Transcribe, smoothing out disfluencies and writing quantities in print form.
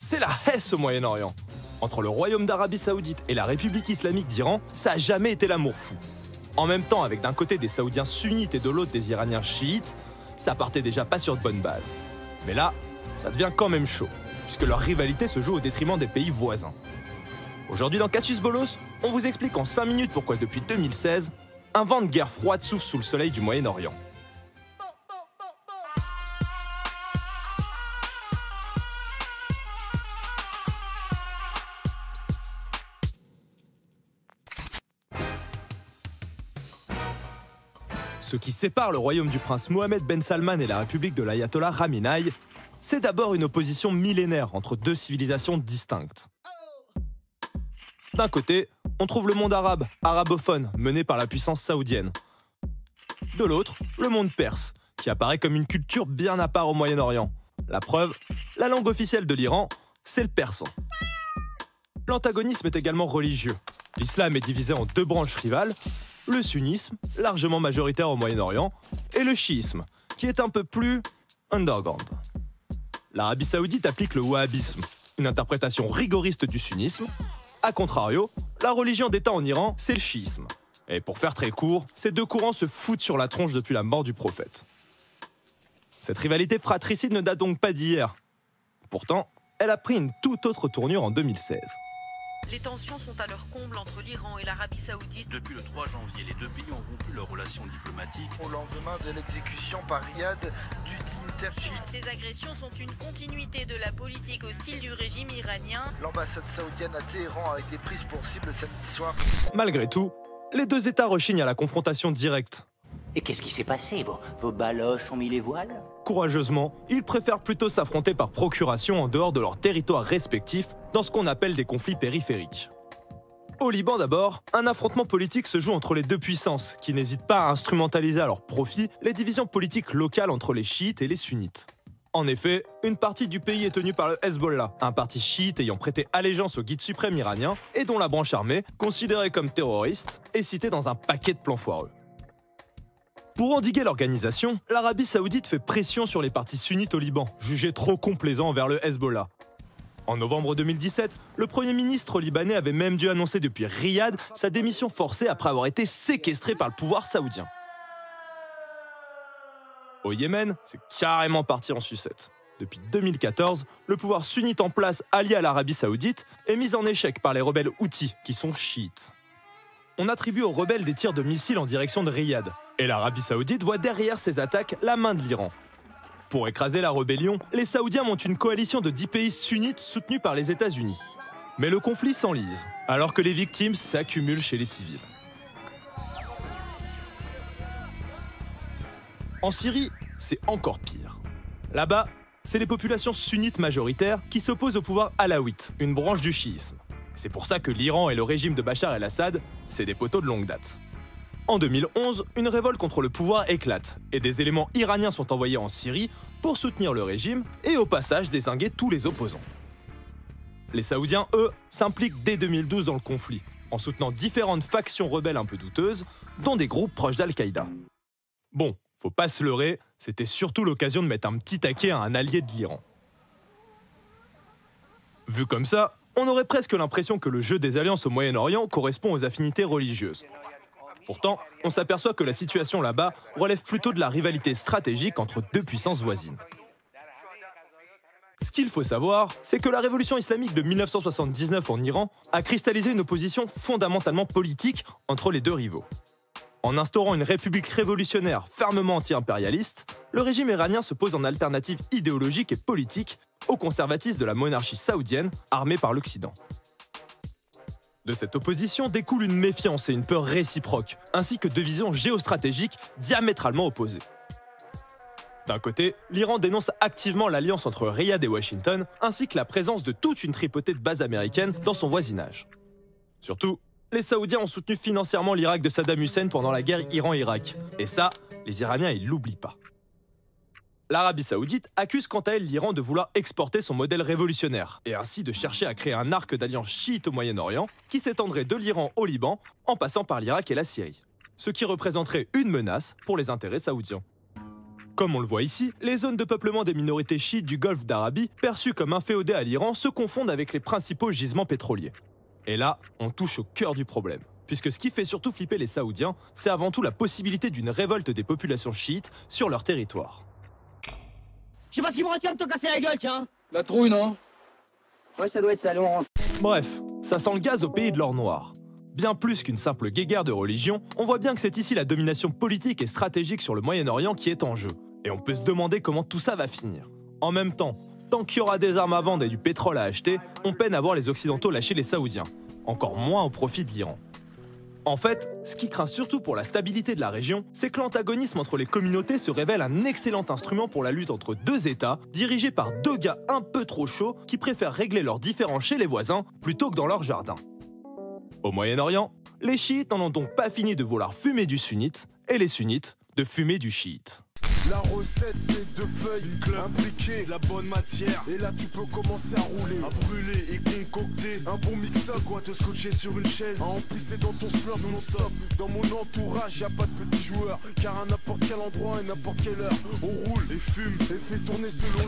c'est la Hesse au Moyen-Orient. Entre le Royaume d'Arabie Saoudite et la République islamique d'Iran, ça n'a jamais été l'amour fou. En même temps, avec d'un côté des Saoudiens sunnites et de l'autre des Iraniens chiites, ça partait déjà pas sur de bonnes bases. Mais là, ça devient quand même chaud, puisque leur rivalité se joue au détriment des pays voisins. Aujourd'hui dans Cassius Bolos, on vous explique en 5 minutes pourquoi depuis 2016, un vent de guerre froide souffle sous le soleil du Moyen-Orient. Ce qui sépare le royaume du prince Mohammed Ben Salman et la république de l'ayatollah Khamenei, c'est d'abord une opposition millénaire entre deux civilisations distinctes. D'un côté, on trouve le monde arabe, arabophone, mené par la puissance saoudienne. De l'autre, le monde perse, qui apparaît comme une culture bien à part au Moyen-Orient. La preuve, la langue officielle de l'Iran, c'est le persan. L'antagonisme est également religieux. L'islam est divisé en deux branches rivales, le sunnisme, largement majoritaire au Moyen-Orient, et le chiisme, qui est un peu plus underground. L'Arabie Saoudite applique le wahhabisme, une interprétation rigoriste du sunnisme. A contrario, la religion d'État en Iran, c'est le chiisme. Et pour faire très court, ces deux courants se foutent sur la tronche depuis la mort du prophète. Cette rivalité fratricide ne date donc pas d'hier. Pourtant, elle a pris une toute autre tournure en 2016. Les tensions sont à leur comble entre l'Iran et l'Arabie Saoudite. Depuis le 3 janvier, les deux pays ont rompu leurs relations diplomatiques. Au lendemain de l'exécution par Riyad du dignitaire chiite. Ces agressions sont une continuité de la politique hostile du régime iranien. L'ambassade saoudienne à Téhéran a été prise pour cible samedi soir. Malgré tout, les deux États rechignent à la confrontation directe. Et qu'est-ce qui s'est passé? Vos baloches ont mis les voiles? Courageusement, ils préfèrent plutôt s'affronter par procuration en dehors de leurs territoires respectifs dans ce qu'on appelle des conflits périphériques. Au Liban d'abord, un affrontement politique se joue entre les deux puissances qui n'hésitent pas à instrumentaliser à leur profit les divisions politiques locales entre les chiites et les sunnites. En effet, une partie du pays est tenue par le Hezbollah, un parti chiite ayant prêté allégeance au guide suprême iranien et dont la branche armée, considérée comme terroriste, est citée dans un paquet de plans foireux. Pour endiguer l'organisation, l'Arabie Saoudite fait pression sur les partis sunnites au Liban, jugés trop complaisants envers le Hezbollah. En novembre 2017, le Premier ministre libanais avait même dû annoncer depuis Riyad sa démission forcée après avoir été séquestré par le pouvoir saoudien. Au Yémen, c'est carrément parti en sucette. Depuis 2014, le pouvoir sunnite en place allié à l'Arabie Saoudite est mis en échec par les rebelles Houthis, qui sont chiites. On attribue aux rebelles des tirs de missiles en direction de Riyad, et l'Arabie Saoudite voit derrière ces attaques la main de l'Iran. Pour écraser la rébellion, les Saoudiens montent une coalition de 10 pays sunnites soutenus par les États-Unis. Mais le conflit s'enlise, alors que les victimes s'accumulent chez les civils. En Syrie, c'est encore pire. Là-bas, c'est les populations sunnites majoritaires qui s'opposent au pouvoir alaouite, une branche du chiisme. C'est pour ça que l'Iran et le régime de Bachar el-Assad, c'est des poteaux de longue date. En 2011, une révolte contre le pouvoir éclate, et des éléments iraniens sont envoyés en Syrie pour soutenir le régime et au passage dézinguer tous les opposants. Les Saoudiens, eux, s'impliquent dès 2012 dans le conflit, en soutenant différentes factions rebelles un peu douteuses, dont des groupes proches d'Al-Qaïda. Bon, faut pas se leurrer, c'était surtout l'occasion de mettre un petit taquet à un allié de l'Iran. Vu comme ça, on aurait presque l'impression que le jeu des alliances au Moyen-Orient correspond aux affinités religieuses. Pourtant, on s'aperçoit que la situation là-bas relève plutôt de la rivalité stratégique entre deux puissances voisines. Ce qu'il faut savoir, c'est que la révolution islamique de 1979 en Iran a cristallisé une opposition fondamentalement politique entre les deux rivaux. En instaurant une république révolutionnaire fermement anti-impérialiste, le régime iranien se pose en alternative idéologique et politique au conservatisme de la monarchie saoudienne armée par l'Occident. De cette opposition découle une méfiance et une peur réciproques, ainsi que deux visions géostratégiques diamétralement opposées. D'un côté, l'Iran dénonce activement l'alliance entre Riyad et Washington, ainsi que la présence de toute une tripotée de bases américaines dans son voisinage. Surtout, les Saoudiens ont soutenu financièrement l'Irak de Saddam Hussein pendant la guerre Iran-Irak. Et ça, les Iraniens, ils l'oublient pas. L'Arabie Saoudite accuse quant à elle l'Iran de vouloir exporter son modèle révolutionnaire, et ainsi de chercher à créer un arc d'alliance chiite au Moyen-Orient qui s'étendrait de l'Iran au Liban en passant par l'Irak et la Syrie. Ce qui représenterait une menace pour les intérêts saoudiens. Comme on le voit ici, les zones de peuplement des minorités chiites du golfe d'Arabie, perçues comme inféodées à l'Iran, se confondent avec les principaux gisements pétroliers. Et là, on touche au cœur du problème. Puisque ce qui fait surtout flipper les Saoudiens, c'est avant tout la possibilité d'une révolte des populations chiites sur leur territoire. Je sais pas ce qui me retient de te casser la gueule, tiens. La trouille, non? Ouais, ça doit être ça, Laurent. Bref, ça sent le gaz au pays de l'or noir. Bien plus qu'une simple guéguerre de religion, on voit bien que c'est ici la domination politique et stratégique sur le Moyen-Orient qui est en jeu. Et on peut se demander comment tout ça va finir. En même temps, tant qu'il y aura des armes à vendre et du pétrole à acheter, on peine à voir les Occidentaux lâcher les Saoudiens. Encore moins au profit de l'Iran. En fait, ce qui craint surtout pour la stabilité de la région, c'est que l'antagonisme entre les communautés se révèle un excellent instrument pour la lutte entre deux États, dirigés par deux gars un peu trop chauds qui préfèrent régler leurs différends chez les voisins plutôt que dans leur jardin. Au Moyen-Orient, les chiites n'en ont donc pas fini de vouloir fumer du sunnite, et les sunnites de fumer du chiite. La recette c'est deux feuilles imbriquées, la bonne matière. Et là tu peux commencer à rouler, à brûler et concocter un bon mix-up, quoi, te scotcher sur une chaise, à empisser dans ton slurp non-stop. Dans mon entourage y'a pas de petits joueurs, car à n'importe quel endroit et n'importe quelle heure on roule et fume et fait tourner selon